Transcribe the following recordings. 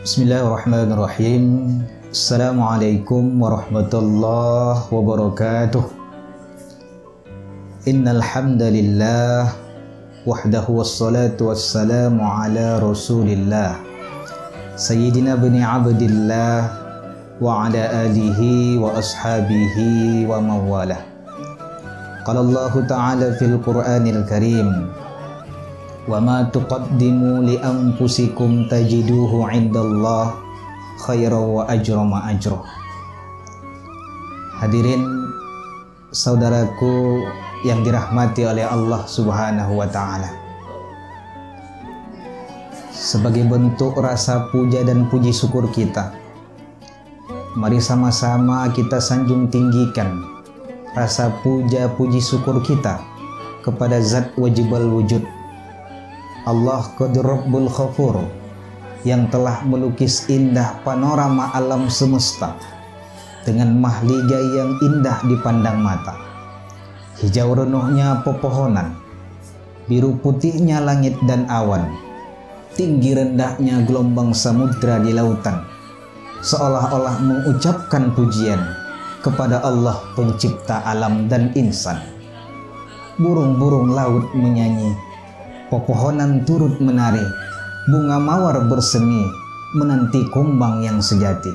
Bismillahirrahmanirrahim. Assalamualaikum warahmatullahi wabarakatuh. Innal hamdalillah wahdahu wassalatu wassalamu ala Rasulillah Sayyidina bani Abdillah wa ala alihi wa ashabihi wa mawalah. Qala Allah Ta'ala fil Qur'anil Karim, wa ma tuqaddimu li anfusikum tajiduhu 'indallah khairan wa ajrama ajra. Hadirin saudaraku yang dirahmati oleh Allah Subhanahu wa taala. Sebagai bentuk rasa puja dan puji syukur kita, mari sama-sama kita sanjung tinggikan rasa puja puji syukur kita kepada Zat wajibal wujud, Allah Qadir Rabbul Ghafur, yang telah melukis indah panorama alam semesta dengan mahligai yang indah dipandang mata. Hijau renuhnya pepohonan, biru putihnya langit dan awan, tinggi rendahnya gelombang samudra di lautan, seolah-olah mengucapkan pujian kepada Allah pencipta alam dan insan. Burung-burung laut menyanyi, pepohonan turut menari, bunga mawar bersemi menanti kumbang yang sejati.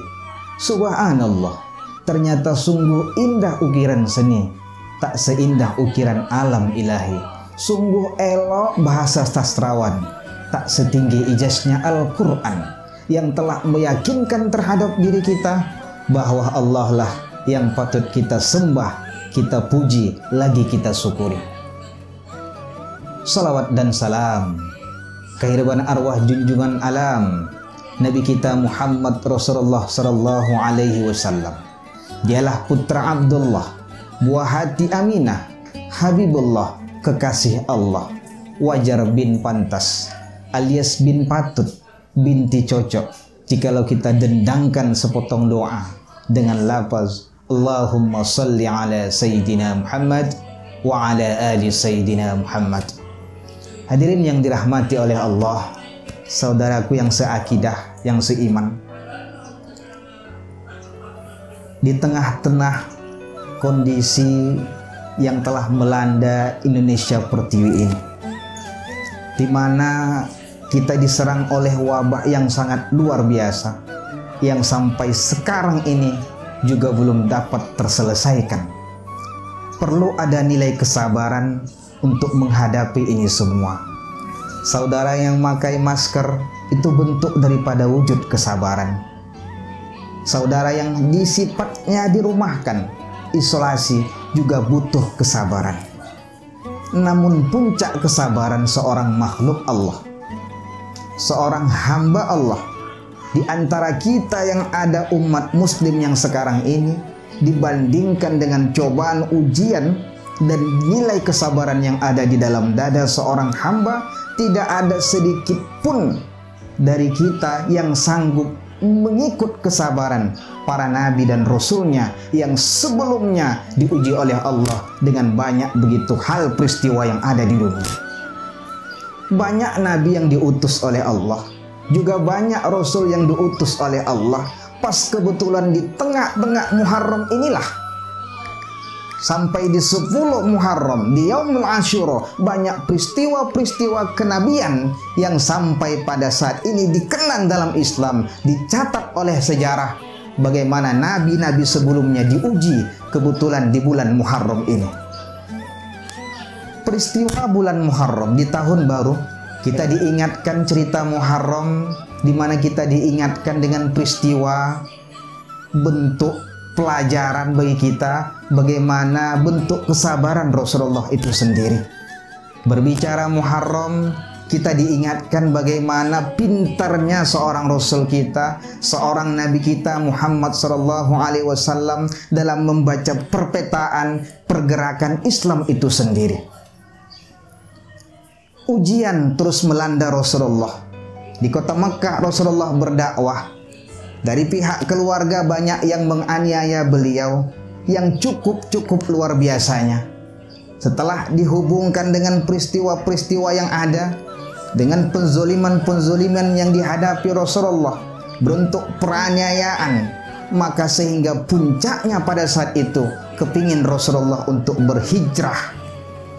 Subhanallah, ternyata sungguh indah ukiran seni, tak seindah ukiran alam ilahi. Sungguh elok bahasa sastrawan, tak setinggi ijaznya Al-Quran, yang telah meyakinkan terhadap diri kita bahwa Allah lah yang patut kita sembah, kita puji, lagi kita syukuri. Salawat dan salam kehadiran arwah junjungan alam Nabi kita Muhammad Rasulullah sallallahu alaihi wasallam. Dialah putra Abdullah, buah hati Aminah, Habibullah, kekasih Allah, wajar bin pantas alias bin patut, binti cocok jikalau kita dendangkan sepotong doa dengan lafaz Allahumma salli ala Sayyidina Muhammad wa ala ali Sayyidina Muhammad. Hadirin yang dirahmati oleh Allah, saudaraku yang seakidah, yang seiman, di tengah-tengah kondisi yang telah melanda Indonesia Pertiwi ini, di mana kita diserang oleh wabah yang sangat luar biasa, yang sampai sekarang ini juga belum dapat terselesaikan. Perlu ada nilai kesabaran untuk menghadapi ini semua. Saudara yang memakai masker itu bentuk daripada wujud kesabaran. Saudara yang sifatnya dirumahkan, isolasi, juga butuh kesabaran. Namun puncak kesabaran seorang makhluk Allah, seorang hamba Allah, di antara kita yang ada umat muslim yang sekarang ini, dibandingkan dengan cobaan ujian dan nilai kesabaran yang ada di dalam dada seorang hamba, tidak ada sedikit pun dari kita yang sanggup mengikut kesabaran para nabi dan rasulnya yang sebelumnya diuji oleh Allah dengan banyak begitu hal peristiwa yang ada di dunia. Banyak nabi yang diutus oleh Allah, juga banyak rasul yang diutus oleh Allah. Pas kebetulan di tengah-tengah Muharram inilah, sampai di 10 Muharram, di Yaumul Asyura, banyak peristiwa-peristiwa kenabian yang sampai pada saat ini dikenang dalam Islam, dicatat oleh sejarah bagaimana nabi-nabi sebelumnya diuji kebetulan di bulan Muharram ini. Peristiwa bulan Muharram di tahun baru, kita diingatkan cerita Muharram, di mana kita diingatkan dengan peristiwa bentuk pelajaran bagi kita bagaimana bentuk kesabaran Rasulullah itu sendiri. Berbicara Muharram, kita diingatkan bagaimana pintarnya seorang Rasul kita, seorang Nabi kita Muhammad Sallallahu Alaihi Wasallam dalam membaca perpetaan pergerakan Islam itu sendiri. Ujian terus melanda Rasulullah. Di kota Mekah Rasulullah berdakwah. Dari pihak keluarga banyak yang menganiaya beliau, yang cukup luar biasanya. Setelah dihubungkan dengan peristiwa-peristiwa yang ada, dengan penzoliman-penzoliman yang dihadapi Rasulullah, bentuk penganiayaan, maka sehingga puncaknya pada saat itu kepingin Rasulullah untuk berhijrah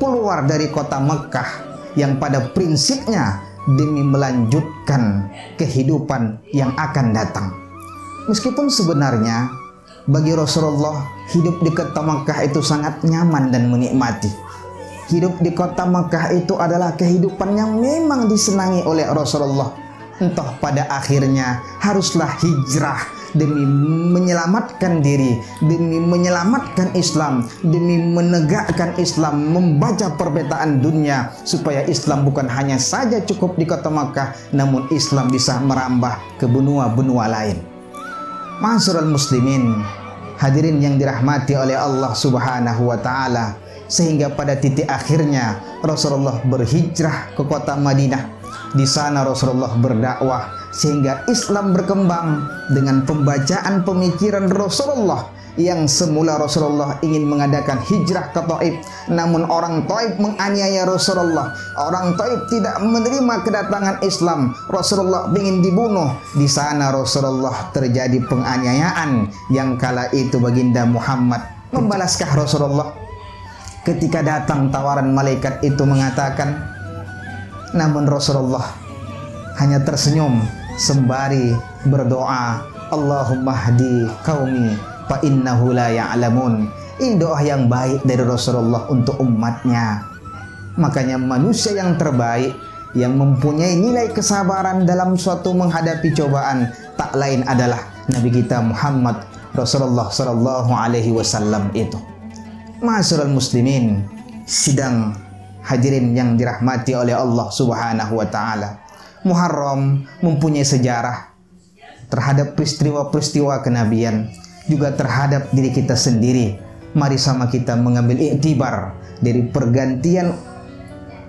keluar dari kota Mekah yang pada prinsipnya demi melanjutkan kehidupan yang akan datang. Meskipun sebenarnya bagi Rasulullah hidup di kota Mekah itu sangat nyaman dan menikmati. Hidup di kota Mekah itu adalah kehidupan yang memang disenangi oleh Rasulullah. Entah pada akhirnya haruslah hijrah demi menyelamatkan diri, demi menyelamatkan Islam, demi menegakkan Islam, membaca perpetaan dunia supaya Islam bukan hanya saja cukup di kota Makkah, namun Islam bisa merambah ke benua-benua lain. Ma'asyiral muslimin, hadirin yang dirahmati oleh Allah Subhanahu wa taala, sehingga pada titik akhirnya Rasulullah berhijrah ke kota Madinah. Di sana Rasulullah berdakwah sehingga Islam berkembang dengan pembacaan pemikiran Rasulullah yang semula Rasulullah ingin mengadakan hijrah ke Taif, namun orang Taif menganiaya Rasulullah. Orang Taif tidak menerima kedatangan Islam. Rasulullah ingin dibunuh. Di sana Rasulullah terjadi penganiayaan yang kala itu baginda Muhammad membalaskah Rasulullah ketika datang tawaran malaikat itu mengatakan. Namun Rasulullah hanya tersenyum sembari berdoa, Allahumma hdi qaumi fa innahu la ya'lamun. Ini doa yang baik dari Rasulullah untuk umatnya. Makanya manusia yang terbaik, yang mempunyai nilai kesabaran dalam suatu menghadapi cobaan, tak lain adalah Nabi kita Muhammad Rasulullah Sallallahu Alaihi Wasallam itu. Ma'asyiral muslimin, sidang hadirin yang dirahmati oleh Allah Subhanahu wa taala. Muharram mempunyai sejarah terhadap peristiwa-peristiwa kenabian, juga terhadap diri kita sendiri. Mari sama kita mengambil iktibar dari pergantian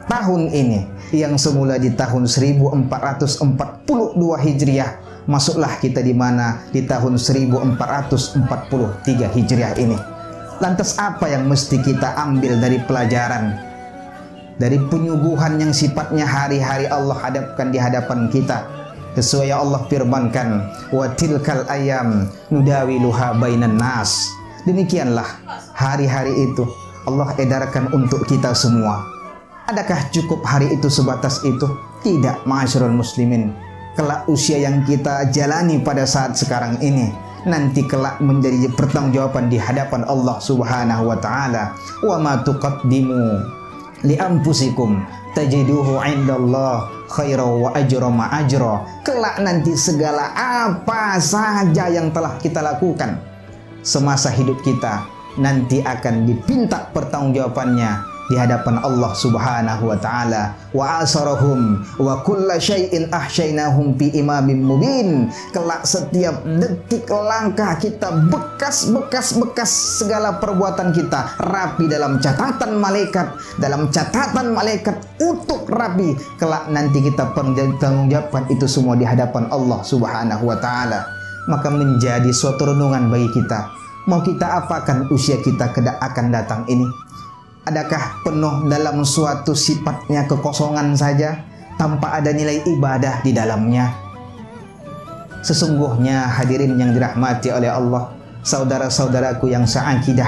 tahun ini yang semula di tahun 1442 Hijriah, masuklah kita di mana di tahun 1443 Hijriah ini. Lantas apa yang mesti kita ambil dari pelajaran dari penyuguhan yang sifatnya hari-hari Allah hadapkan di hadapan kita? Sesuai yang Allah firmankan, wa tilkal ayam nudawiluha bainan nas. Demikianlah hari-hari itu Allah edarkan untuk kita semua. Adakah cukup hari itu sebatas itu? Tidak, ma'asyiral muslimin. Kelak usia yang kita jalani pada saat sekarang ini nanti kelak menjadi pertanggungjawaban di hadapan Allah Subhanahu wa taala. Wa ma tuqaddimu li anfusikum tajiduhu indallah khairan wa ajra ma ajra. Kelak nanti segala apa saja yang telah kita lakukan semasa hidup kita nanti akan dipinta pertanggungjawabannya di hadapan Allah Subhanahu wa taala. Wa asarahum wa kulla syai'in ahsyainahum fi imamin mubin. Kelak setiap detik langkah kita, bekas segala perbuatan kita rapi dalam catatan malaikat, utuh rapi. Kelak nanti kita pertanggungjawabkan itu semua di hadapan Allah Subhanahu wa taala. Maka menjadi suatu renungan bagi kita, mau kita apakan usia kita akan datang ini? Adakah penuh dalam suatu sifatnya kekosongan saja tanpa ada nilai ibadah di dalamnya? Sesungguhnya hadirin yang dirahmati oleh Allah, saudara-saudaraku yang seakidah,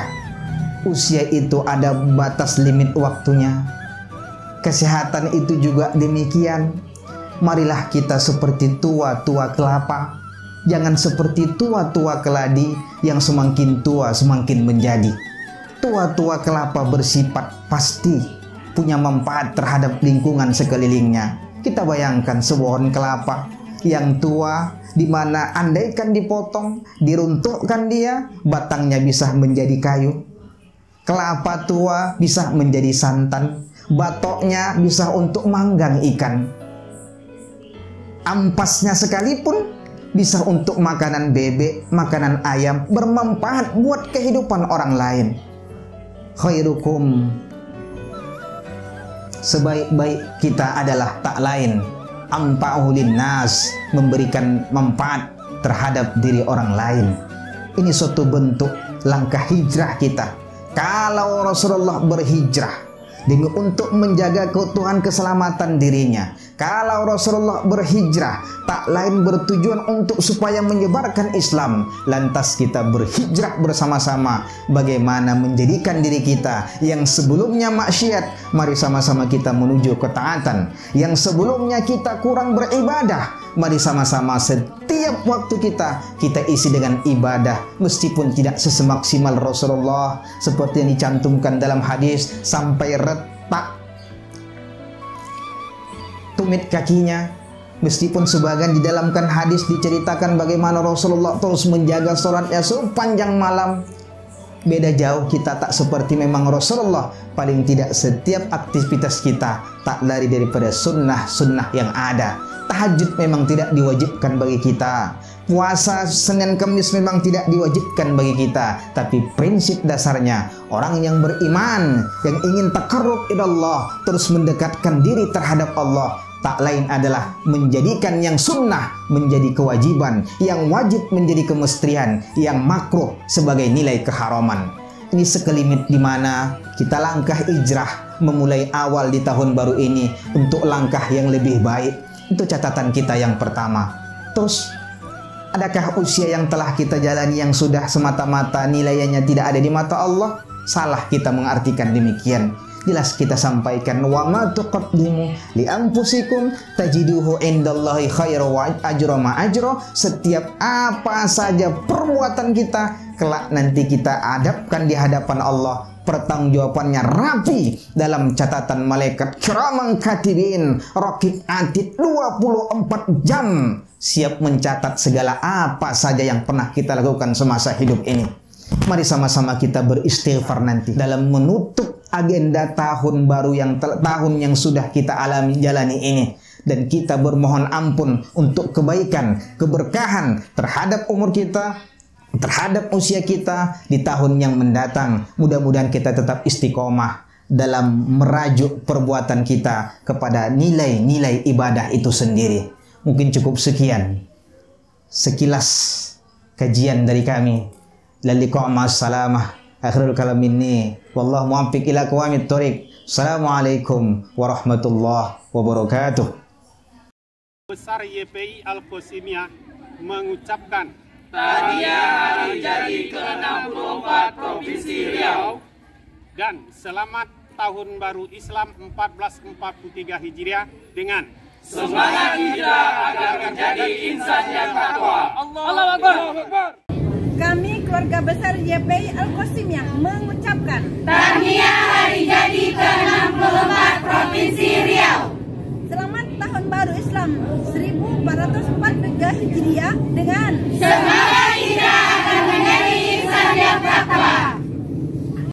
usia itu ada batas limit waktunya. Kesehatan itu juga demikian. Marilah kita seperti tua-tua kelapa, jangan seperti tua-tua keladi yang semakin tua semakin menjadi. Tua-tua kelapa bersifat pasti punya manfaat terhadap lingkungan sekelilingnya. Kita bayangkan sebuah kelapa yang tua, di mana andaikan dipotong, diruntukkan dia, batangnya bisa menjadi kayu. Kelapa tua bisa menjadi santan, batoknya bisa untuk manggang ikan. Ampasnya sekalipun bisa untuk makanan bebek, makanan ayam, bermanfaat buat kehidupan orang lain. Khairukum, sebaik-baik kita adalah tak lain ampa'u linnas, memberikan manfaat terhadap diri orang lain. Ini suatu bentuk langkah hijrah kita. Kalau Rasulullah berhijrah demi untuk menjaga keutuhan keselamatan dirinya, Kalau Rasulullah berhijrah tak lain bertujuan untuk supaya menyebarkan Islam, lantas kita berhijrah bersama-sama bagaimana menjadikan diri kita yang sebelumnya maksiat, mari sama-sama kita menuju ketaatan. Yang sebelumnya kita kurang beribadah, mari sama-sama setiap waktu kita isi dengan ibadah, meskipun tidak sesemaksimal Rasulullah seperti yang dicantumkan dalam hadis sampai retak tumit kakinya. Meskipun sebagian di dalam hadis diceritakan bagaimana Rasulullah terus menjaga sholatnya sepanjang malam. Beda jauh kita, tak seperti memang Rasulullah. Paling tidak setiap aktivitas kita tak lari daripada sunnah-sunnah yang ada. Tahajud memang tidak diwajibkan bagi kita. Puasa Senin Kamis memang tidak diwajibkan bagi kita. Tapi prinsip dasarnya, orang yang beriman, yang ingin taqarrub ilallah, terus mendekatkan diri terhadap Allah, tak lain adalah menjadikan yang sunnah menjadi kewajiban, yang wajib menjadi kemestian, yang makruh sebagai nilai keharaman. Ini sekelimit di mana kita langkah hijrah memulai awal di tahun baru ini untuk langkah yang lebih baik. Itu catatan kita yang pertama. Terus, adakah usia yang telah kita jalani yang sudah semata-mata nilainya tidak ada di mata Allah? Salah kita mengartikan demikian. Jelas kita sampaikan, wa ma tuqaddimu li anfusikum tajiduhu indallahi khairan wa ajra ma ajra. Setiap apa saja perbuatan kita kelak nanti kita hadapkan di hadapan Allah, pertanggungjawabannya rapi dalam catatan malaikat kiraman katibin raqib atid 24 jam siap mencatat segala apa saja yang pernah kita lakukan semasa hidup ini. Mari sama-sama kita beristighfar nanti dalam menutup agenda tahun baru tahun yang sudah kita jalani ini, dan kita bermohon ampun untuk kebaikan, keberkahan terhadap umur kita, terhadap usia kita di tahun yang mendatang. Mudah-mudahan kita tetap istiqomah dalam merajuk perbuatan kita kepada nilai-nilai ibadah itu sendiri. Mungkin cukup sekian sekilas kajian dari kami. Laliqa ma'assalamah. Akhirul kalam minni wallahu muwaffiq ila aqwamit thoriq. Assalamualaikum warahmatullahi wabarakatuh. Besar YPI Al-Qasimiyah mengucapkan tahniah hari jadi ke-64 Provinsi Riau dan selamat tahun baru Islam 1443 Hijriah dengan semangat hijrah agar menjadi insan yang takwa. Allahu Akbar. Kami keluarga besar YPI Al-Qasimiyah mengucapkan tahniah hari jadi ke-64 Provinsi Riau. Selamat tahun baru Islam 1443 Hijriah dengan semangat